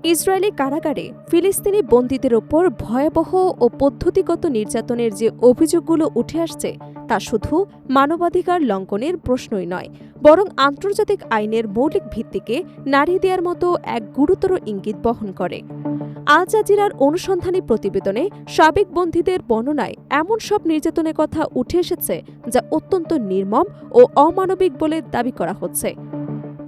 Israeli কারাগারে ফিলিস্তিনি বন্দীদের ওপর ভয়াবহ ও পদ্ধতিগত নির্যাতনের যে অভিযোগগুলো উঠে আসছে তা শুধু মানবাধিকার লঙ্ঘনের প্রশ্নই নয়, বরং আন্তর্জাতিক আইনের মৌলিক ভিত্তিকে নাড়িয়ে দেওয়ার মতো এক গুরুতর ইঙ্গিত বহন করে। আল জাজিরার অনুসন্ধানী প্রতিবেদনে সাবেক বন্দীদের বর্ণনায় এমন সব নির্যাতনের কথা উঠে এসেছে যা অত্যন্ত নির্মম ও অমানবিক বলে দাবি করা হচ্ছে।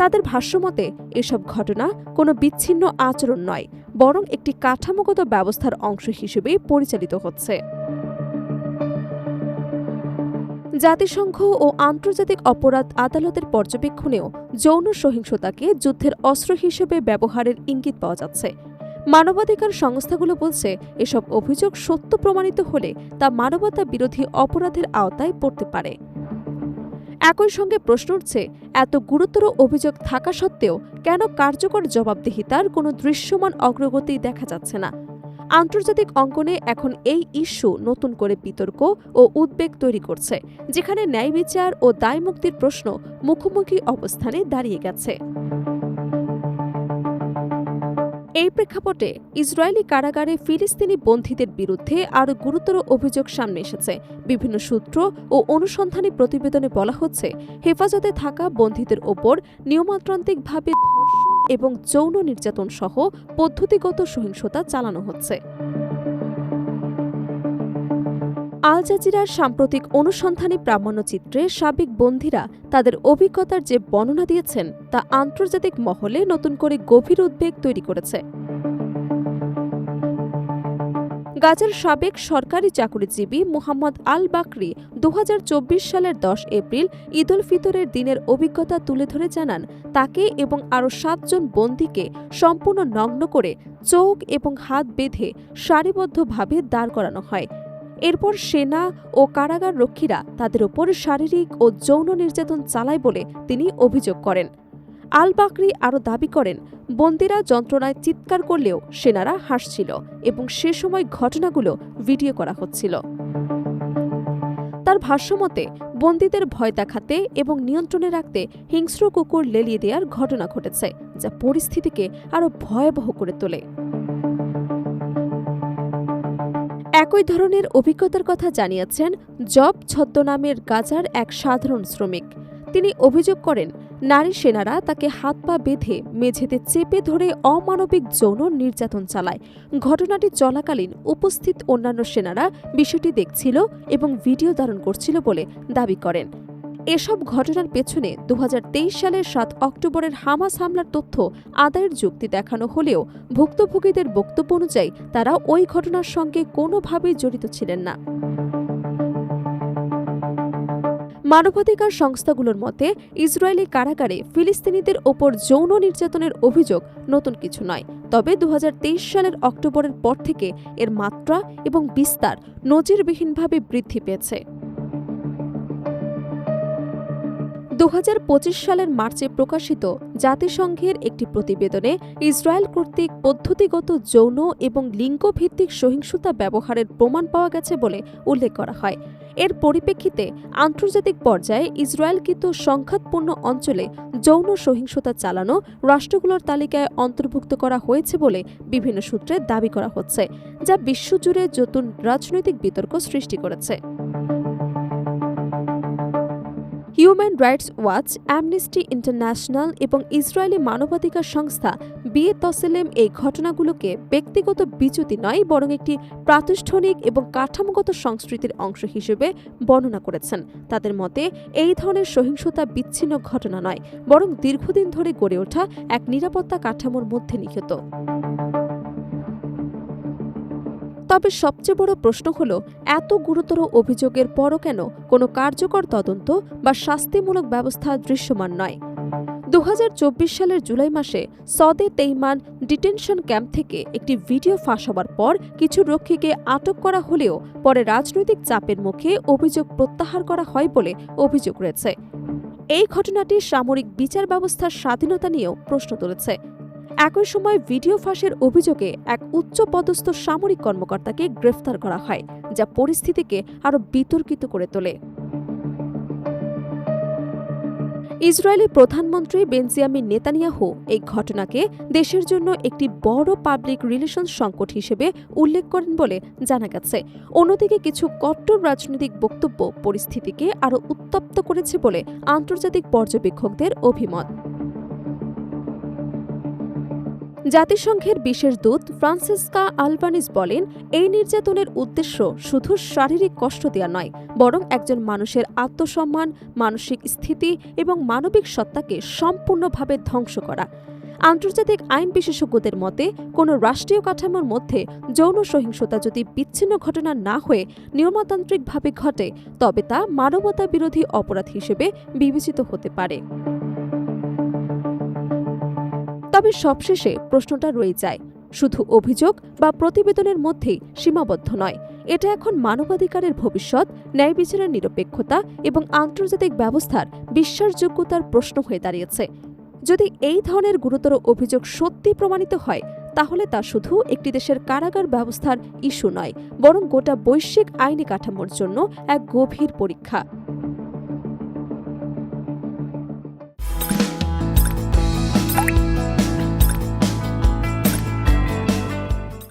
তাদের ভাষ্যমতে এসব ঘটনা কোনো বিচ্ছিন্ন আচরণ নয়, বরং একটি কাঠামোগত ব্যবস্থার অংশ হিসেবে পরিচালিত হচ্ছে। জাতিসংঘ ও আন্তর্জাতিক অপরাধ আদালতের পর্যবেক্ষণেও যৌন সহিংসতাকে যুদ্ধের অস্ত্র হিসেবে ব্যবহারের ইঙ্গিত পাওয়া যাচ্ছে। মানবাধিকার সংস্থাগুলো বলছে, এসব অভিযোগ সত্য প্রমাণিত হলে তা মানবতা বিরোধী অপরাধের আওতায় পড়তে পারে। একই সঙ্গে প্রশ্ন উঠছে, এত গুরুতর অভিযোগ থাকা সত্ত্বেও কেন কার্যকর জবাবদিহিতার কোনো দৃশ্যমান অগ্রগতি দেখা যাচ্ছে না। আন্তর্জাতিক অঙ্গনে এখন এই ইস্যু নতুন করে বিতর্ক ও উদ্বেগ তৈরি করছে, যেখানে ন্যায় বিচার ও দায়মুক্তির প্রশ্ন মুখোমুখি অবস্থানে দাঁড়িয়ে গেছে। এই প্রেক্ষাপটে ইসরায়েলি কারাগারে ফিলিস্তিনি বন্দীদের বিরুদ্ধে আরও গুরুতর অভিযোগ সামনে এসেছে। বিভিন্ন সূত্র ও অনুসন্ধানী প্রতিবেদনে বলা হচ্ছে, হেফাজতে থাকা বন্দীদের ওপর নিয়মতান্ত্রিকভাবে ধর্ষণ এবং যৌন নির্যাতন সহ পদ্ধতিগত সহিংসতা চালানো হচ্ছে। আল জাজিরার সাম্প্রতিক অনুসন্ধানী প্রামাণ্যচিত্রে সাবেক বন্দীরা তাদের অভিজ্ঞতার যে বর্ণনা দিয়েছেন তা আন্তর্জাতিক মহলে নতুন করে গভীর উদ্বেগ তৈরি করেছে। গাজার সাবেক সরকারি চাকুরিজীবী মুহাম্মদ আল বাকরি 2024 সালের 10 এপ্রিল ঈদ উল ফিতরের দিনের অভিজ্ঞতা তুলে ধরে জানান, তাকে এবং আরও 7 জন বন্দীকে সম্পূর্ণ নগ্ন করে চোখ এবং হাত বেঁধে সারিবদ্ধভাবে দাঁড় করানো হয়। এরপর সেনা ও কারাগার রক্ষীরা তাদের ওপর শারীরিক ও যৌন নির্যাতন চালায় বলে তিনি অভিযোগ করেন। আল বাকরি আরও দাবি করেন, বন্দীরা যন্ত্রণায় চিৎকার করলেও সেনারা হাসছিল এবং সে সময় ঘটনাগুলো ভিডিও করা হচ্ছিল। তার ভাষ্যমতে বন্দীদের ভয় দেখাতে এবং নিয়ন্ত্রণে রাখতে হিংস্র কুকুর লেলিয়ে দেওয়ার ঘটনা ঘটেছে, যা পরিস্থিতিকে আরও ভয়াবহ করে তোলে। একই ধরনের অভিজ্ঞতার কথা জানিয়েছেন জব ছদ্মনামের গাজার এক সাধারণ শ্রমিক। তিনি অভিযোগ করেন, নারী সেনারা তাকে হাত পা বেঁধে মেঝেতে চেপে ধরে অমানবিক যৌন নির্যাতন চালায়। ঘটনাটি চলাকালীন উপস্থিত অন্যান্য সেনারা বিষয়টি দেখছিল এবং ভিডিও ধারণ করছিল বলে দাবি করেন। এসব ঘটনার পেছনে 2023 সালের 7 অক্টোবরের হামাস হামলার তথ্য আদায়ের যুক্তি দেখানো হলেও ভুক্তভোগীদের বক্তব্য অনুযায়ী তারা ওই ঘটনার সঙ্গে কোনোভাবেই জড়িত ছিলেন না। মানবাধিকার সংস্থাগুলোর মতে, ইসরায়েলি কারাগারে ফিলিস্তিনিদের ওপর যৌন নির্যাতনের অভিযোগ নতুন কিছু নয়, তবে 2023 সালের অক্টোবরের পর থেকে এর মাত্রা এবং বিস্তার নজিরবিহীনভাবে বৃদ্ধি পেয়েছে। 2025 সালের মার্চে প্রকাশিত জাতিসংঘের একটি প্রতিবেদনে ইসরায়েল কর্তৃক পদ্ধতিগত যৌন এবং লিঙ্গভিত্তিক সহিংসতা ব্যবহারের প্রমাণ পাওয়া গেছে বলে উল্লেখ করা হয়। এর পরিপ্রেক্ষিতে আন্তর্জাতিক পর্যায়ে ইসরায়েলকৃত সংঘাতপূর্ণ অঞ্চলে যৌন সহিংসতা চালানো রাষ্ট্রগুলোর তালিকায় অন্তর্ভুক্ত করা হয়েছে বলে বিভিন্ন সূত্রে দাবি করা হচ্ছে, যা বিশ্বজুড়ে নতুন রাজনৈতিক বিতর্ক সৃষ্টি করেছে। Human rights watch, amnesty international এবং ইসরায়েলি মানবাধিকার সংস্থা বিএতসেলেম এই ঘটনাগুলোকে ব্যক্তিগত বিচ্যুতি নয়, বরং একটি প্রাতিষ্ঠানিক এবং কাঠামোগত সংস্কৃতির অংশ হিসেবে বর্ণনা করেছেন। তাদের মতে, এই ধরনের সহিংসতা বিচ্ছিন্ন ঘটনা নয়, বরং দীর্ঘদিন ধরে গড়ে ওঠা এক নিরাপত্তা কাঠামোর মধ্যে নিহিত। তবে সবচেয়ে বড় প্রশ্ন হল, এত গুরুতর অভিযোগের পরও কেন কোনো কার্যকর তদন্ত বা শাস্তিমূলক ব্যবস্থা দৃশ্যমান নয়। 2024 সালের জুলাই মাসে সদে তেইমান ডিটেনশন ক্যাম্প থেকে একটি ভিডিও ফাঁস হওয়ার পর কিছু রক্ষীকে আটক করা হলেও পরে রাজনৈতিক চাপের মুখে অভিযোগ প্রত্যাহার করা হয় বলে অভিযোগ রয়েছে। এই ঘটনাটি সামরিক বিচার ব্যবস্থার স্বাধীনতা নিয়েও প্রশ্ন তুলেছে। একই সময় ভিডিও ফাঁসের অভিযোগে এক উচ্চপদস্থ সামরিক কর্মকর্তাকে গ্রেফতার করা হয়, যা পরিস্থিতিকে আরও বিতর্কিত করে তোলে। ইসরায়েলি প্রধানমন্ত্রী বেঞ্জামিন নেতানিয়াহু এই ঘটনাকে দেশের জন্য একটি বড় পাবলিক রিলেশনস সংকট হিসেবে উল্লেখ করেন বলে জানা গেছে। অন্যদিকে কিছু কট্টর রাজনৈতিক বক্তব্য পরিস্থিতিকে আরও উত্তপ্ত করেছে বলে আন্তর্জাতিক পর্যবেক্ষকদের অভিমত। জাতিসংঘের বিশেষ দূত ফ্রান্সিসকা আলবানিজ বলেন, এই নির্যাতনের উদ্দেশ্য শুধু শারীরিক কষ্ট দেওয়া নয়, বরং একজন মানুষের আত্মসম্মান, মানসিক স্থিতি এবং মানবিক সত্তাকে সম্পূর্ণভাবে ধ্বংস করা। আন্তর্জাতিক আইন বিশেষজ্ঞদের মতে, কোনো রাষ্ট্রীয় কাঠামোর মধ্যে যৌন সহিংসতা যদি বিচ্ছিন্ন ঘটনা না হয়ে নিয়মতান্ত্রিকভাবে ঘটে, তবে তা মানবতা বিরোধী অপরাধ হিসেবে বিবেচিত হতে পারে। তবে সবশেষে প্রশ্নটা রয়ে যায়, শুধু অভিযোগ বা প্রতিবেদনের মধ্যেই সীমাবদ্ধ নয়। এটা এখন মানবাধিকারের ভবিষ্যৎ, ন্যায় বিচারের নিরপেক্ষতা এবং আন্তর্জাতিক ব্যবস্থার বিশ্বাসযোগ্যতার প্রশ্ন হয়ে দাঁড়িয়েছে। যদি এই ধরনের গুরুতর অভিযোগ সত্যি প্রমাণিত হয়, তাহলে তা শুধু একটি দেশের কারাগার ব্যবস্থার ইস্যু নয়, বরং গোটা বৈশ্বিক আইনি কাঠামোর জন্য এক গভীর পরীক্ষা।